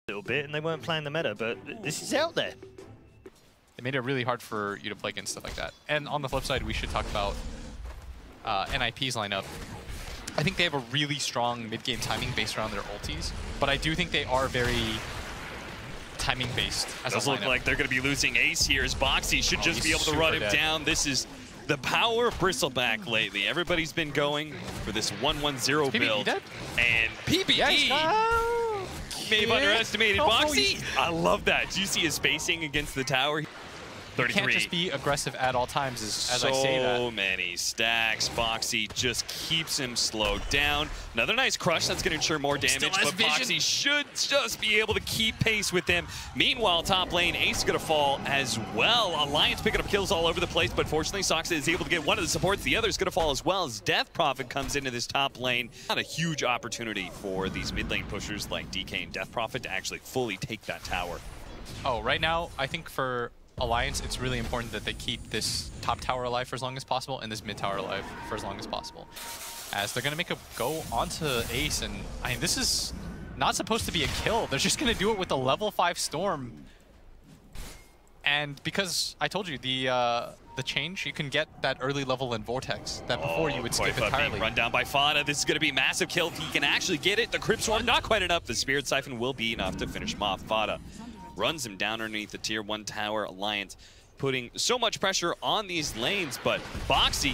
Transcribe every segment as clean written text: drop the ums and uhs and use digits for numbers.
little bit and they weren't playing the meta, but this is out there. It made it really hard for you to play against stuff like that. And on the flip side, we should talk about NIP's lineup. I think they have a really strong mid-game timing based around their ultis, but I do think they are very timing-based as a lineup. Does look like they're going to be losing Ace here, as Boxy should just be able to run him down. This is the power of Bristleback lately. Everybody's been going for this 1-1-0 build. And PBD may have underestimated Boxy. I love that. Do you see his spacing against the tower? 33. You can't just be aggressive at all times, as I say that. So many stacks. Boxy just keeps him slowed down. Another nice crush that's going to ensure more damage, but Boxy should just be able to keep pace with him. Meanwhile, top lane, Ace is going to fall as well. Alliance picking up kills all over the place, but fortunately, Soxa is able to get one of the supports. The other is going to fall as well as Death Prophet comes into this top lane. Not a huge opportunity for these mid lane pushers like DK and Death Prophet to actually fully take that tower. Oh, right now, I think for Alliance, it's really important that they keep this top tower alive for as long as possible and this mid tower alive for as long as possible. As they're going to make a go onto Ace, and I mean, this is not supposed to be a kill. They're just going to do it with a level 5 Storm. And because I told you, the change, you can get that early level in Vortex that before you would skip entirely. Run down by Fada. This is going to be a massive kill if he can actually get it. The Crypt Swarm, not quite enough. The Spirit Siphon will be enough to finish him off. Fada runs him down underneath the tier 1 tower. Alliance putting so much pressure on these lanes, but Boxy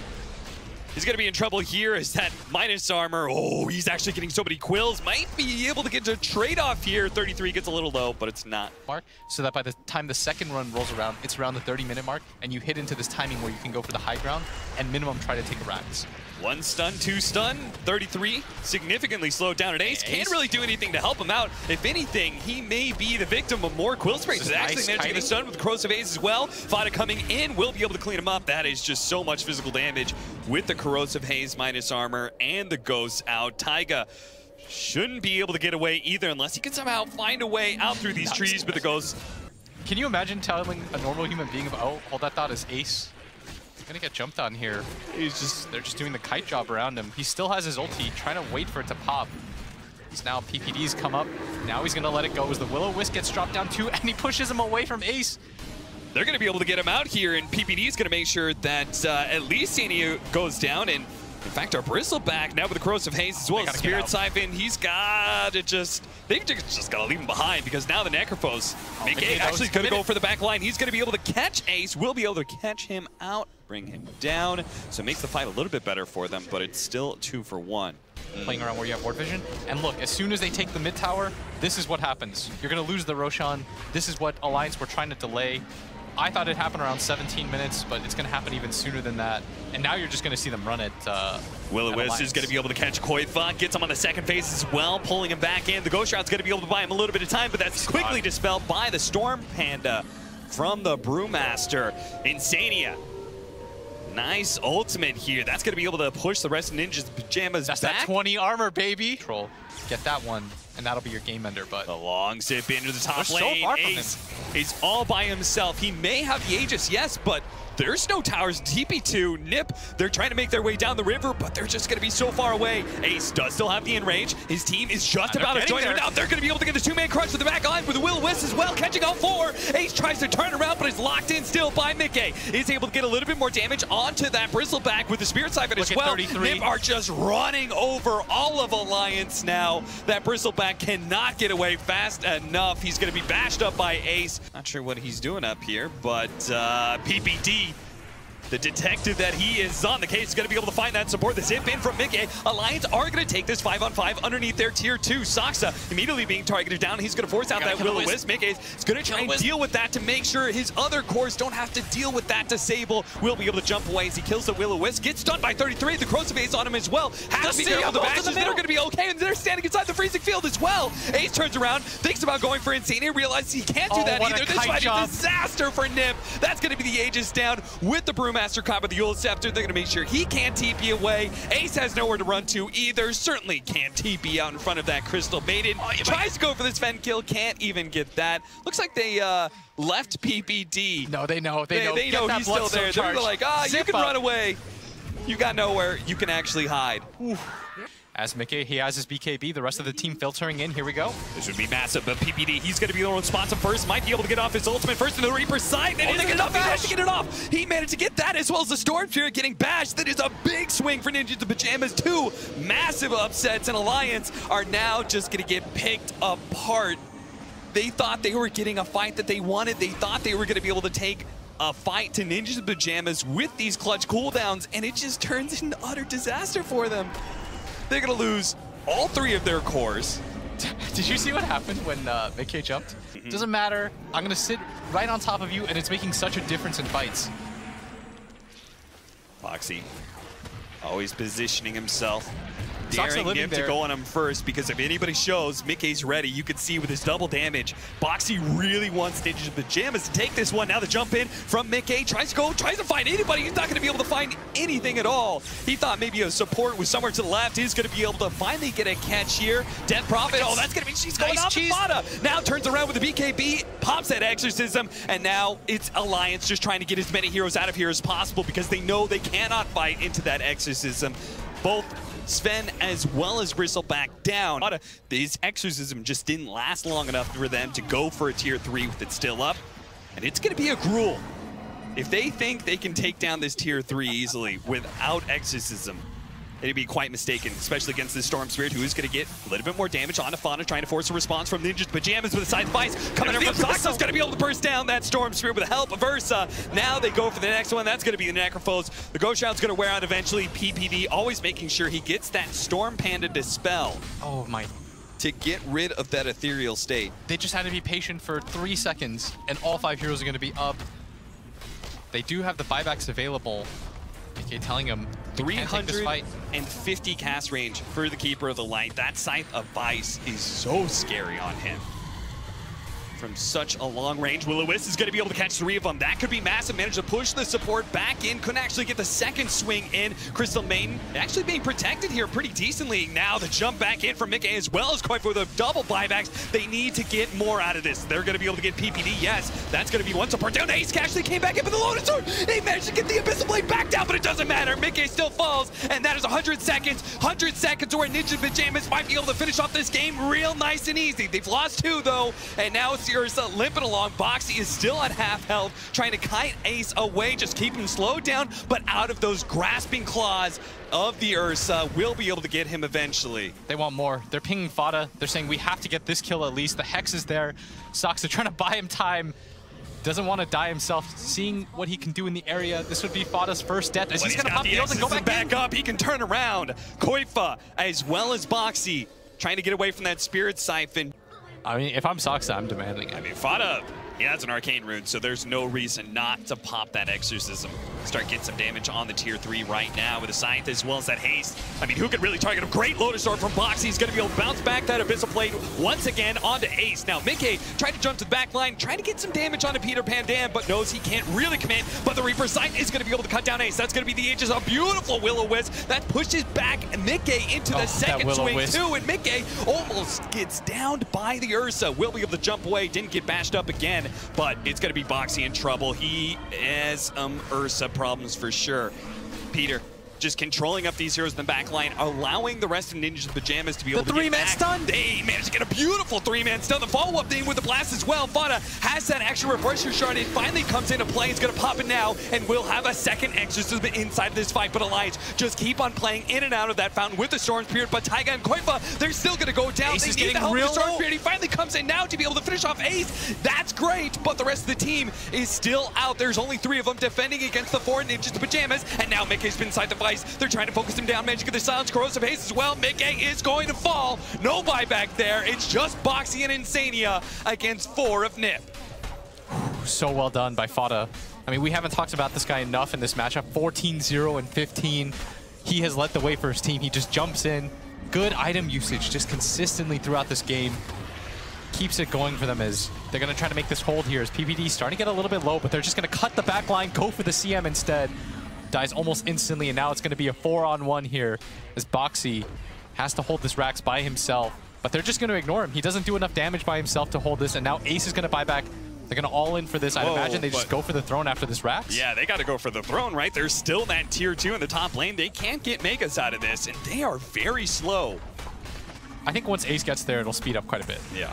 is going to be in trouble here as that minus armor. Oh, he's actually getting so many quills. Might be able to get to trade-off here. 33 gets a little low, but it's not. So that by the time the second run rolls around, it's around the 30-minute mark, and you hit into this timing where you can go for the high ground and minimum try to take a Rax. 1 stun, 2 stun, 33, significantly slowed down, and Ace can't really do anything to help him out. If anything, he may be the victim of more quill sprays. He's actually managed to get the stun with Corrosive Haze as well. Fada coming in will be able to clean him up. That is just so much physical damage with the Corrosive Haze minus armor and the Ghosts out. Taiga shouldn't be able to get away either unless he can somehow find a way out through these trees with the Ghosts. Can you imagine telling a normal human being, oh, hold that thought, is Ace gonna get jumped on here? They're just doing the kite job around him. He still has his ulti, trying to wait for it to pop. He's now PPD's come up. Now he's gonna let it go as the Will-O-Wisp gets dropped down too, and he pushes him away from Ace. They're gonna be able to get him out here, and PPD's gonna make sure that at least Sania goes down. And in fact, our Bristleback now with the Corrosive Haze as well as the Spirit Siphon, he's got to they've just got to leave him behind because now the Necrophos, Mickey actually going to go for the back line. He's going to be able to catch Ace, will be able to catch him out, bring him down. So it makes the fight a little bit better for them, but it's still 2 for 1. Playing around where you have ward vision. And look, as soon as they take the mid tower, this is what happens. You're going to lose the Roshan. This is what Alliance were trying to delay. I thought it happened around 17 minutes, but it's going to happen even sooner than that. And now you're just going to see them run it. Will-O-Wisp is going to be able to catch Koifa, gets him on the second phase as well, pulling him back in. The Ghost Shroud's going to be able to buy him a little bit of time, but that's quickly dispelled by the Storm Panda from the Brewmaster. Insania. Nice ultimate here. That's going to be able to push the rest of Ninja's Pyjamas back. That's that 20 armor, baby. Get that one, and that'll be your game ender. But the long zip into the top lane. So far from Ace is all by himself. He may have the Aegis, yes, but there's no towers. TP2, Nip, they're trying to make their way down the river, but they're just going to be so far away. Ace does still have the in-range. His team is just about to join him now. They're going to be able to get the 2-man crush to the back line with the Will-O-Wisp as well, catching all 4. Ace tries to turn around, but is locked in still by Mickey. Is able to get a little bit more damage onto that Bristleback with the Spirit Siphon as well. Nip are just running over all of Alliance now. That Bristleback cannot get away fast enough. He's going to be bashed up by Ace. Not sure what he's doing up here, but PPD, the detective that he is on the case, is going to be able to find that support. The zip in from Mickey. Alliance are going to take this 5-on-5 underneath their tier 2. Soxa immediately being targeted down. He's going to force out that Will-O-Wisp. Mickey is going to try and deal with that to make sure his other cores don't have to deal with that. Disable will be able to jump away as he kills the Will-O-Wisp. Gets stunned by 33. The Corrosive Haze on him as well. Has to be careful. The bashes that are going to be okay, and they're standing inside the freezing field as well. Ace turns around, thinks about going for Insania, realizes he can't do that either. This fight is a disaster for Nip. That's going to be the Aegis down with the Brewmaster caught with the Yule Scepter. They're going to make sure he can't TP away. Ace has nowhere to run to either. Certainly can't TP out in front of that Crystal Maiden. Tries to go for this Fen kill, can't even get that. Looks like they left PPD. No, they know. They know he's still there. They're like, you can run away. You got nowhere you can actually hide. Oof. As Mickey, he has his BKB, the rest of the team filtering in. Here we go. This would be massive, but PPD, he's going to be the one responsive first. Might be able to get off his ultimate first into the Reaper's side. That isn't enough. He managed to get it off. He managed to get that as well as the Storm Spirit getting bashed. That is a big swing for Ninjas the Pyjamas. Two massive upsets, and Alliance are now just going to get picked apart. They thought they were getting a fight that they wanted. They thought they were going to be able to take a fight to Ninjas the Pyjamas with these clutch cooldowns, and it just turns into utter disaster for them. They're going to lose all three of their cores. Did you see what happened when Mickey jumped? Doesn't matter. I'm going to sit right on top of you, and it's making such a difference in fights. Boxy always positioning himself, daring Nip to go on him first, because if anybody shows Mickey's ready, you could see with his double damage, Boxy really wants Ninjas the Pyjamas to take this one. Now the jump in from Mickey, tries to find anybody. He's not going to be able to find anything at all. He thought maybe a support was somewhere to the left. He's going to be able to finally get a catch here. Death Prophet, oh, that's going to be, she's going off Fada. Now turns around with the BKB, pops that Exorcism, and now it's Alliance just trying to get as many heroes out of here as possible because they know they cannot fight into that Exorcism. Both Sven as well as Bristle back down. This Exorcism just didn't last long enough for them to go for a tier 3 with it still up. And it's going to be a Gruul. If they think they can take down this tier 3 easily without Exorcism, it'd be quite mistaken, especially against this Storm Spirit, who is going to get a little bit more damage on Fana, trying to force a response from Ninjas Pyjamas with a side device. Coming in from Saxo's going to be able to burst down that Storm Spirit with the help of Ursa. Now they go for the next one. That's going to be the Necrophos. The Ghost Shroud's going to wear out eventually. PPD always making sure he gets that Storm Panda Dispel. Oh my. To get rid of that ethereal state. They just had to be patient for 3 seconds, and all 5 heroes are going to be up. They do have the buybacks available. Okay, telling him 350 cast range for the Keeper of the Light. That Scythe of Vice is so scary on him. From such a long range, Will-O-Wisp is going to be able to catch 3 of them. That could be massive. Managed to push the support back in. Couldn't actually get the second swing in. Crystal Maiden actually being protected here pretty decently. Now the jump back in from Mickey as well as Koifa with the double buybacks. They need to get more out of this. They're going to be able to get PPD. Yes, that's going to be one support down. Ace actually came back in with the Lotus Sword. They managed to get the Abyssal Blade back down, but it doesn't matter. Mickey still falls, and that is 100 seconds. 100 seconds where Ninja Pyjamas might be able to finish off this game real nice and easy. They've lost 2 though, and now it's Ursa limping along. Boxy is still at half health, trying to kite Ace away, just keep him slowed down, but out of those grasping claws of the Ursa, will be able to get him eventually. They want more. They're pinging Fada. They're saying, we have to get this kill at least. The Hex is there. Sox are trying to buy him time. Doesn't want to die himself. Seeing what he can do in the area. This would be Fada's first death. As he's going to pop the ult and go back up. He can turn around. Koifa, as well as Boxy, trying to get away from that Spirit Siphon. I mean, if I'm Soxa, I'm demanding it. I mean, Fada, he has an Arcane Rune, so there's no reason not to pop that Exorcism. Start getting some damage on the tier 3 right now with a Scythe as well as that haste. I mean, who could really target him? Great Lotus Sword from Boxy. He's going to be able to bounce back that Abyssal Blade once again onto Ace. Now, Mickey tried to jump to the back line, trying to get some damage onto Peter Pan Dam, but knows he can't really commit. But the Reaper Scythe is going to be able to cut down Ace. That's going to be the Aegis. A beautiful Will-O-Wisp that pushes back Mickey into the second swing too, and Mickey almost gets downed by the Ursa. Will be able to jump away, didn't get bashed up again, but it's going to be Boxy in trouble. He has Ursa problems for sure. Peter just controlling up these heroes in the back line, allowing the rest of Ninjas Pyjamas to be able to get back. Stun. They managed to get a beautiful 3-man stun. The follow-up thing with the blast as well. Fada has that extra refresher shard. It finally comes into play. He's going to pop it now, and we'll have a second Exorcism inside of this fight. But Alliance just keep on playing in and out of that fountain with the Storm Spirit. But Taiga and Koifa, they're still going to go down. Ace is getting the help of the Storm Spirit. He finally comes in now to be able to finish off Ace. That's great, but the rest of the team is still out. There's only 3 of them defending against the 4 Ninjas Pyjamas, and now Mickey's been inside the vice. They're trying to focus him down, managed to get the silence, corrosive haste as well. Mickey is going to fall. No buyback there. It's just Boxy and Insania against 4 of Nip. So well done by Fada. I mean, we haven't talked about this guy enough in this matchup. 14-0 and 15. He has led the way for his team. He just jumps in. Good item usage just consistently throughout this game. Keeps it going for them as they're going to try to make this hold here. As PPD starting to get a little bit low, but they're just going to cut the back line, go for the CM instead. Dies almost instantly, and now it's going to be a 4-on-1 here as Boxy has to hold this Rax by himself. But they're just going to ignore him. He doesn't do enough damage by himself to hold this, and now Ace is going to buy back They're going to all in for this. I'd imagine they just go for the throne after this Rax. Yeah, they got to go for the throne, right? There's still that tier 2 in the top lane. They can't get Megas out of this, and they are very slow. I think once Ace gets there, it'll speed up quite a bit. Yeah.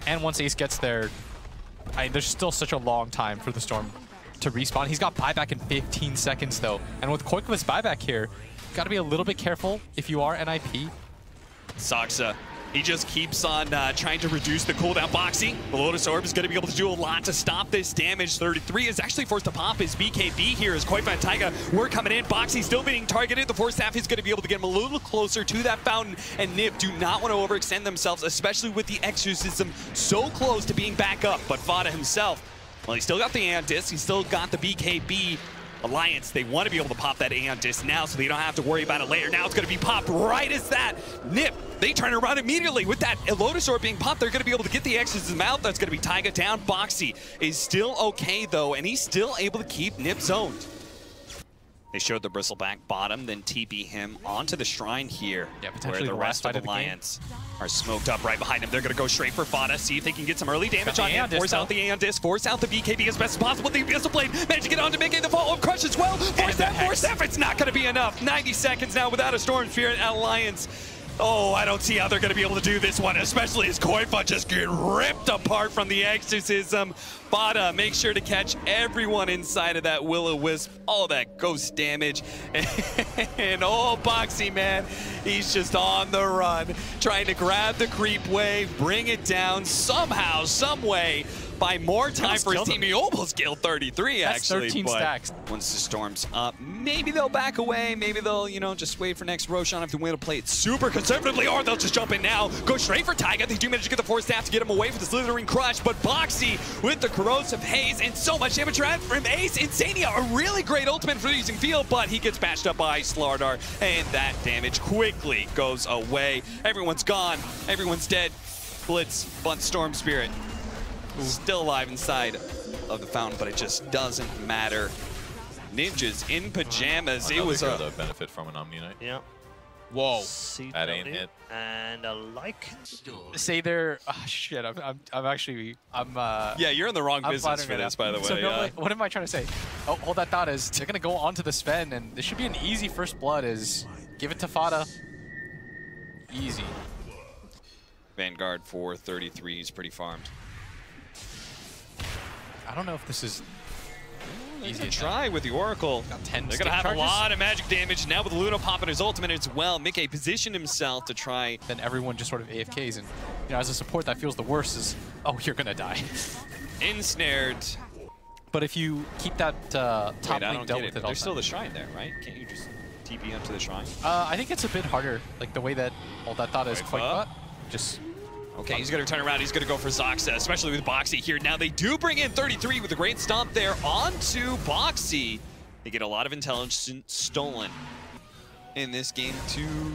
And once Ace gets there, there's still such a long time for the Storm to respawn. He's got buyback in 15 seconds, though. And with Koikova's buyback here, got to be a little bit careful if you are NIP. Saksa, he just keeps on trying to reduce the cooldown. Boxy, the Lotus Orb is going to be able to do a lot to stop this damage. 33 is actually forced to pop his BKB here as Koifa and Taiga were coming in. Boxy still being targeted. The Force Staff is going to be able to get him a little closer to that fountain. And Nip do not want to overextend themselves, especially with the Exorcism so close to being back up. But Fada himself, well, he's still got the Aeon Disc. He's still got the BKB. Alliance, they want to be able to pop that Aeon Disc now so they don't have to worry about it later. Now it's going to be popped right as that. Nip, they turn around immediately. With that Lotus Orb being popped, they're going to be able to get the Exorcism out. That's going to be Taiga down. Boxy is still okay, though, and he's still able to keep Nip zoned. They showed the Bristleback bottom, then TP him onto the Shrine here, where the rest of Alliance are smoked up right behind him. They're going to go straight for Fada, see if they can get some early damage on him. Force out the Aeon Disc, force out the BKB as best as possible. The Abyssal Blade managed to get onto Mickey, the follow-up crush as well. Force F, it's not going to be enough. 90 seconds now without a Storm Spirit at Alliance. Oh, I don't see how they're going to be able to do this one, especially as Koifa just get ripped apart from the Exorcism. Fada makes sure to catch everyone inside of that Will-O-Wisp, all that ghost damage. And oh, Boxy, man, he's just on the run, trying to grab the creep wave, bring it down somehow, some way. Buy more time for his team. He almost killed 33, actually. That's 13 stacks. Once the Storm's up, maybe they'll back away. Maybe they'll, you know, just wait for next Roshan if they want to play it super conservatively, or they'll just jump in now. Go straight for Taiga. They do manage to get the Force Staff to get him away from the Slithering Crush, but Boxy with the Corrosive Haze and so much damage from Ace. Insania, a really great ultimate for using field, but he gets bashed up by Slardar, and that damage quickly goes away. Everyone's gone. Everyone's dead. Blitz, but Storm Spirit still alive inside of the fountain, but it just doesn't matter. Ninjas in pajamas. It was a benefit from an Omni Knight. Yeah. Whoa. That ain't hit. And a like. Say they're shit. I'm actually yeah, you're in the wrong business for this, by the way. So no, what am I trying to say? Oh, hold that thought. Is they're gonna go onto the Sven, and this should be an easy first blood. Is give it to Fada. Easy. Vanguard for 33 is pretty farmed. I don't know if this is easy to try with the Oracle. They're going to have a lot of magic damage. Now with Luna popping his ultimate as well, Mickey positioned himself to try. Then everyone just sort of AFKs, and you know, as a support that feels the worst is, oh, you're going to die. Ensnared. But if you keep that top lane dealt with it all There's still the Shrine there, right? Can't you just TP up to the Shrine? I think it's a bit harder, like the way that all that thought is quite just... Okay, he's going to turn around. He's going to go for Zoxa, especially with Boxy here. Now they do bring in 33 with a great stomp there onto Boxy. They get a lot of intelligence stolen in this game too.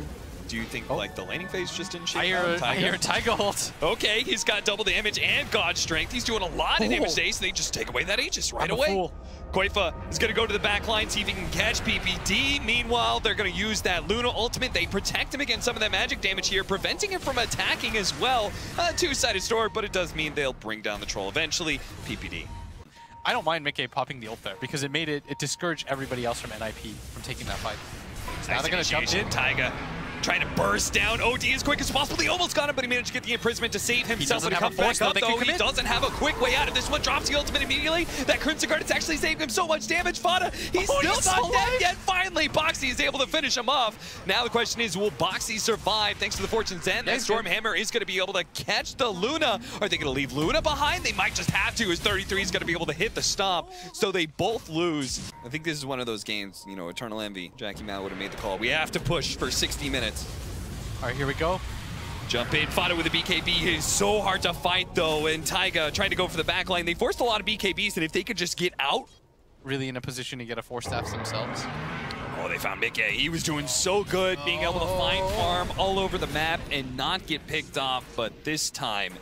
Do you think like the laning phase just didn't shake out? I hear Taiga ult. Okay, he's got double damage and God Strength. He's doing a lot of damage to Ace. They just take away that Aegis right away. Koifa is going to go to the back line, see if he can catch PPD. Meanwhile, they're going to use that Luna ultimate. They protect him against some of that magic damage here, preventing him from attacking as well. Two-sided sword, but it does mean they'll bring down the troll eventually. PPD. I don't mind Mickey popping the ult there because it made it discouraged everybody else from NIP from taking that fight. So now they're going to jump in. Taiga trying to burst down OD as quick as possible. He almost got him, but he managed to get the imprisonment to save himself. When he comes back up, though, he doesn't have a quick way out of this one. Drops the ultimate immediately. That Crimson Guard has actually saved him so much damage. Fada, he's still not dead yet. Finally, Boxy is able to finish him off. Now the question is, will Boxy survive thanks to the Fortune's End? That Stormhammer is going to be able to catch the Luna. Are they going to leave Luna behind? They might just have to, as 33 is going to be able to hit the stomp. So they both lose. I think this is one of those games, you know, Eternal Envy. Jackie Mao would have made the call. We have to push for 60 minutes. All right, here we go. Jump in, Fada with the BKB. It is so hard to fight, though, and Taiga trying to go for the backline. They forced a lot of BKBs, and if they could just get out. Really in a position to get a Force Staff themselves. Oh, they found Mickey. He was doing so good, being able to find farm all over the map and not get picked off, but this time,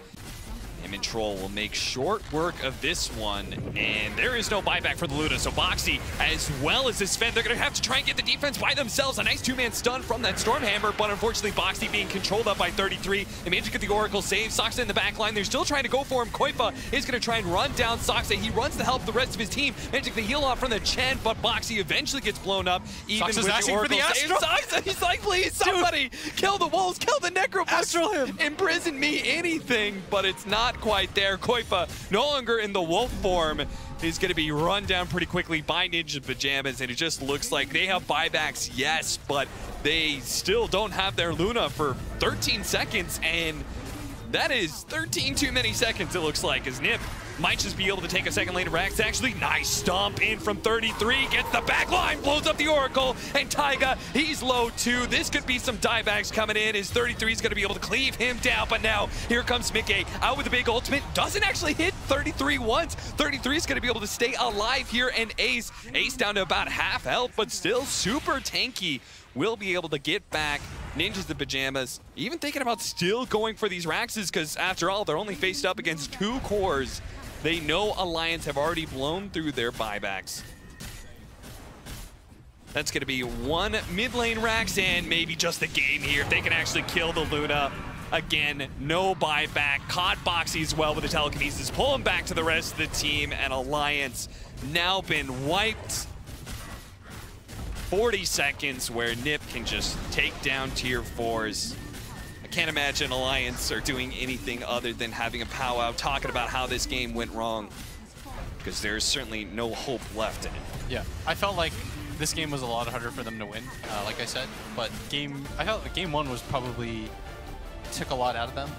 Him and Troll will make short work of this one, and there is no buyback for the Luna, so Boxy, as well as this Sven, they're going to have to try and get the defense by themselves. A nice two-man stun from that Stormhammer, but unfortunately Boxy being controlled up by 33. They managed to get the Oracle save. Soxa in the back line, they're still trying to go for him. Koifa is going to try and run down Soxa. He runs to help the rest of his team, managing to heal off from the Chen, but Boxy eventually gets blown up, even Soxa's with the asking for Oracle the save. Astral. Soxa, he's like, please, somebody, kill the wolves, kill the Necrobush, Astral him. imprison me, anything, but it's not quite there. Koifa, no longer in the wolf form, is going to be run down pretty quickly by Ninja Pyjamas, and it just looks like they have buybacks, yes, but they still don't have their Luna for 13 seconds, and that is 13 too many seconds, it looks like, as Nip might just be able to take a second lane of Rax. Actually, nice stomp in from 33, gets the back line, blows up the Oracle, and Taiga, he's low too. This could be some diebacks coming in, as 33 is going to be able to cleave him down, but now here comes Mickey out with the big ultimate, doesn't actually hit 33 once. 33 is going to be able to stay alive here, and Ace down to about half health, but still super tanky, will be able to get back Ninjas the Pyjamas, even thinking about still going for these Raxes, because after all, they're only faced up against 2 cores. They know Alliance have already blown through their buybacks. That's going to be 1 mid lane Rax and maybe just the game here. If they can actually kill the Luna. Again, no buyback. Caught Boxy as well with the telekinesis. Pull him back to the rest of the team, and Alliance now been wiped. 40 seconds where Nip can just take down tier 4s. I can't imagine Alliance are doing anything other than having a powwow, talking about how this game went wrong, because there's certainly no hope left in it. Yeah, I felt like this game was a lot harder for them to win, like I said, but I felt like game 1 was probably took a lot out of them.